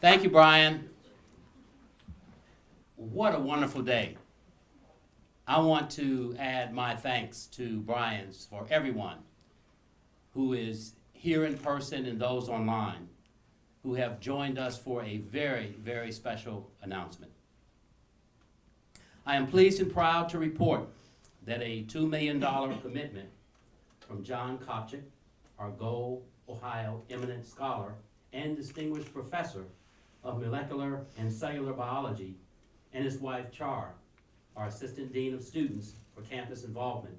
Thank you, Brian. What a wonderful day. I want to add my thanks to Brian's for everyone who is here in person and those online who have joined us for a very, very special announcement. I am pleased and proud to report that a $2 million commitment from John Kopchik, our Gold, Ohio eminent scholar and distinguished professor of molecular and cellular biology, and his wife Char, our assistant dean of students for campus involvement,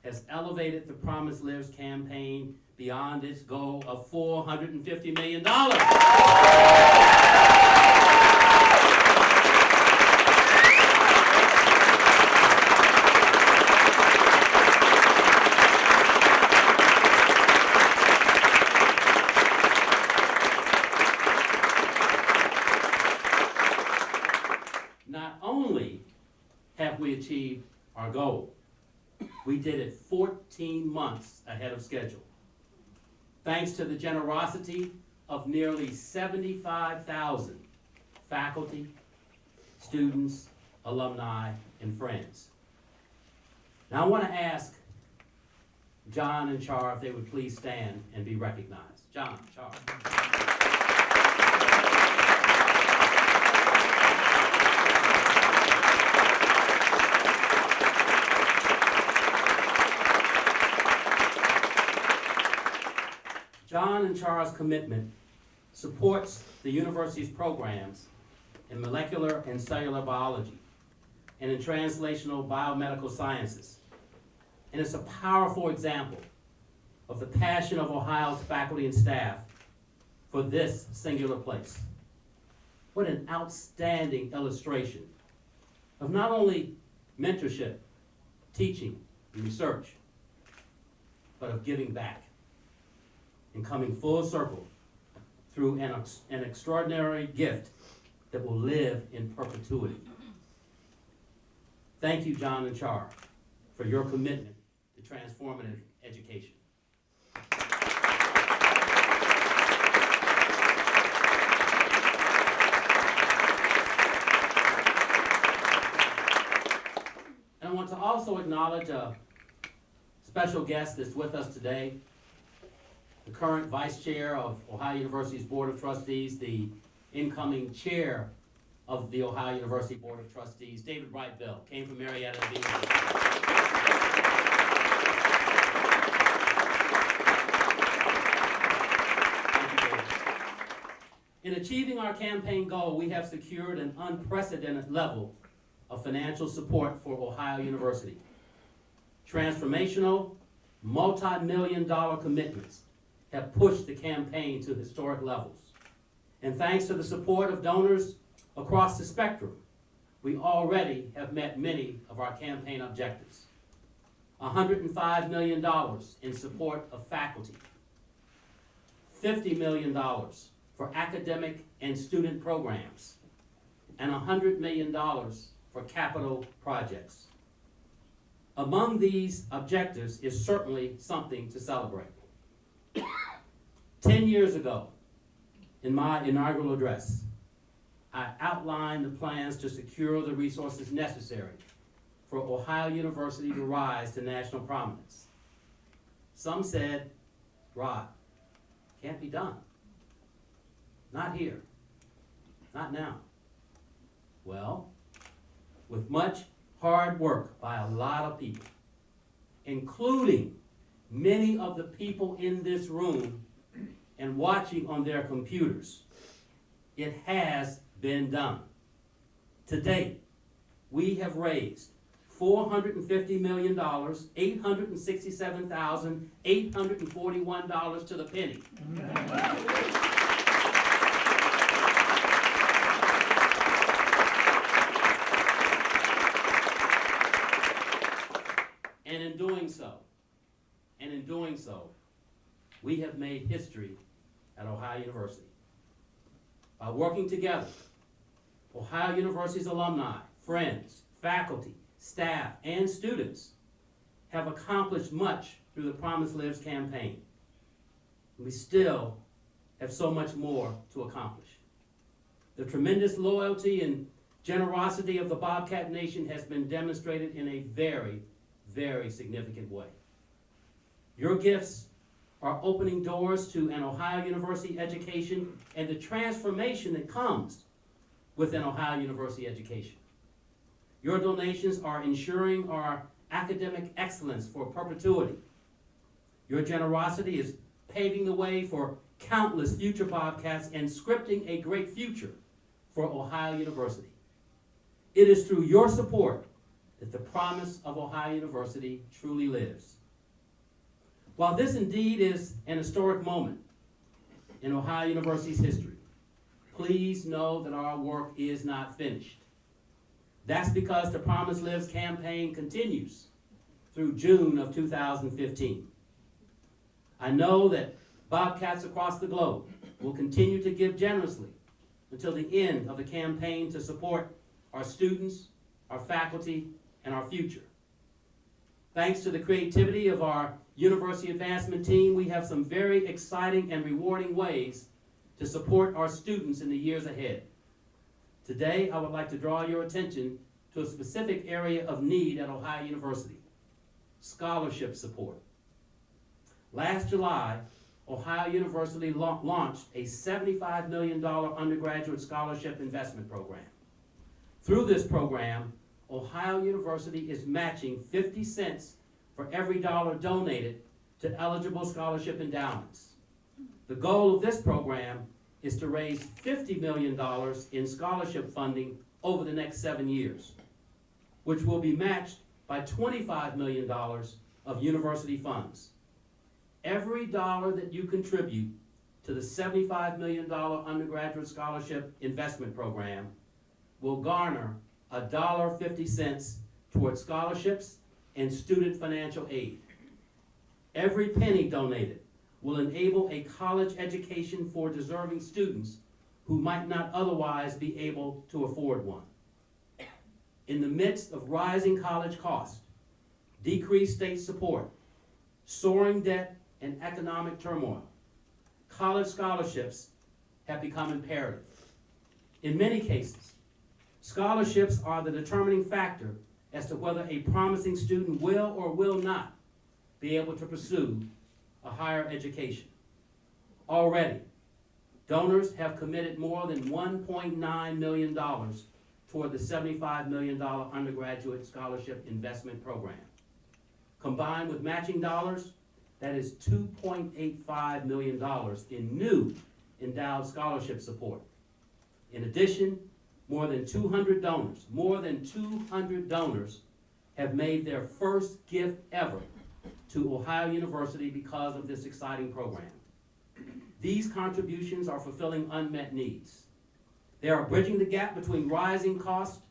has elevated the Promise Lives campaign beyond its goal of $450 million. Not only have we achieved our goal, we did it 14 months ahead of schedule, thanks to the generosity of nearly 75,000 faculty, students, alumni, and friends. Now I want to ask John and Char if they would please stand and be recognized. John, Char. John and Char's commitment supports the university's programs in molecular and cellular biology and in translational biomedical sciences. And it's a powerful example of the passion of Ohio's faculty and staff for this singular place. What an outstanding illustration of not only mentorship, teaching, and research, but of giving back and coming full circle through an extraordinary gift that will live in perpetuity. Thank you, John and Char, for your commitment to transformative education. And I want to also acknowledge a special guest that's with us today, the current vice chair of Ohio University's Board of Trustees, the incoming chair of the Ohio University Board of Trustees, David Wright Bell, came from Marietta. In achieving our campaign goal, we have secured an unprecedented level of financial support for Ohio University. Transformational, multi-million-dollar commitments have pushed the campaign to historic levels. And thanks to the support of donors across the spectrum, we already have met many of our campaign objectives. $105 million in support of faculty, $50 million for academic and student programs, and $100 million for capital projects. Among these objectives is certainly something to celebrate. 10 years ago, in my inaugural address, I outlined the plans to secure the resources necessary for Ohio University to rise to national prominence. Some said, Rod, can't be done. Not here, not now. Well, with much hard work by a lot of people, including many of the people in this room and watching on their computers, it has been done. To date, we have raised $450 million, $867,841 to the penny. And in doing so, we have made history at Ohio University. By working together, Ohio University's alumni, friends, faculty, staff, and students have accomplished much through the Promise Lives campaign. We still have so much more to accomplish. The tremendous loyalty and generosity of the Bobcat Nation has been demonstrated in a very, very significant way. Your gifts are opening doors to an Ohio University education and the transformation that comes with an Ohio University education. Your donations are ensuring our academic excellence for perpetuity. Your generosity is paving the way for countless future Bobcats and scripting a great future for Ohio University. It is through your support that the promise of Ohio University truly lives. While this indeed is an historic moment in Ohio University's history, please know that our work is not finished. That's because the Promise Lives campaign continues through June of 2015. I know that Bobcats across the globe will continue to give generously until the end of the campaign to support our students, our faculty, and our future. Thanks to the creativity of our University Advancement team, we have some very exciting and rewarding ways to support our students in the years ahead. Today, I would like to draw your attention to a specific area of need at Ohio University: scholarship support. Last July, Ohio University launched a $75 million undergraduate scholarship investment program. Through this program, Ohio University is matching 50 cents for every dollar donated to eligible scholarship endowments. The goal of this program is to raise $50 million in scholarship funding over the next 7 years, which will be matched by $25 million of university funds. Every dollar that you contribute to the $75 million undergraduate scholarship investment program will garner $1.50 towards scholarships and student financial aid. Every penny donated will enable a college education for deserving students who might not otherwise be able to afford one. In the midst of rising college costs, decreased state support, soaring debt, and economic turmoil, college scholarships have become imperative. In many cases, scholarships are the determining factor as to whether a promising student will or will not be able to pursue a higher education. Already, donors have committed more than $1.9 million toward the $75 million undergraduate scholarship investment program. Combined with matching dollars, that is $2.85 million in new endowed scholarship support. In addition, more than 200 donors have made their first gift ever to Ohio University because of this exciting program. These contributions are fulfilling unmet needs. They are bridging the gap between rising costs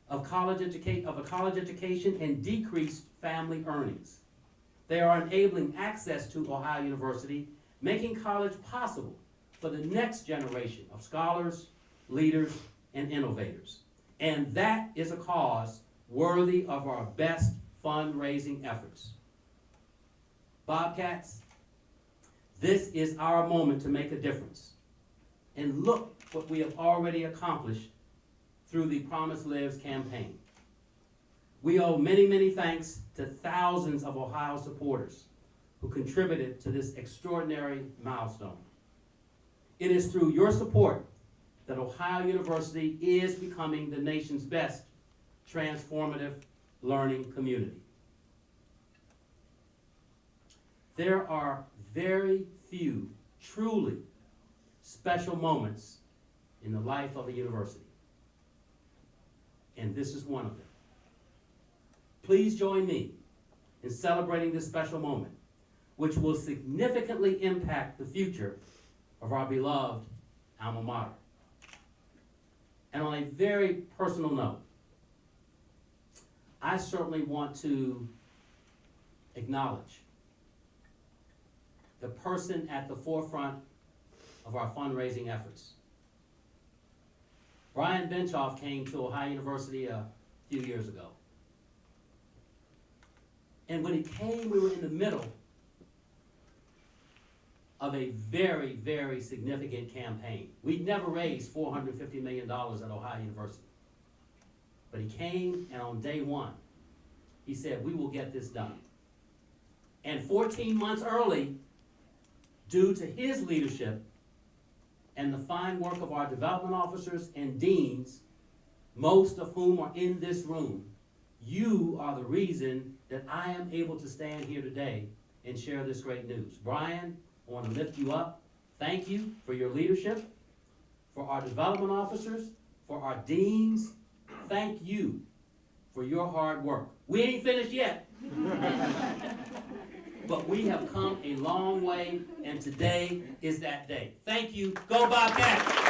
of a college education and decreased family earnings. They are enabling access to Ohio University, making college possible for the next generation of scholars, leaders, and innovators. And that is a cause worthy of our best fundraising efforts. Bobcats, this is our moment to make a difference. And look what we have already accomplished through the Promise Lives campaign. We owe many, many thanks to thousands of Ohio supporters who contributed to this extraordinary milestone. It is through your support that Ohio University is becoming the nation's best transformative learning community. There are very few truly special moments in the life of a university, and this is one of them. Please join me in celebrating this special moment, which will significantly impact the future of our beloved alma mater. And on a very personal note, I certainly want to acknowledge the person at the forefront of our fundraising efforts. Brian Benchoff came to Ohio University a few years ago. And when he came, we were in the middle of a very, very significant campaign. We'd never raised $450 million at Ohio University. But he came, and on day one, he said, we will get this done. And 14 months early, due to his leadership and the fine work of our development officers and deans, most of whom are in this room, you are the reason that I am able to stand here today and share this great news. Brian, I want to lift you up. Thank you for your leadership, for our development officers, for our deans. Thank you for your hard work. We ain't finished yet. But we have come a long way, and today is that day. Thank you. Go Bobcats!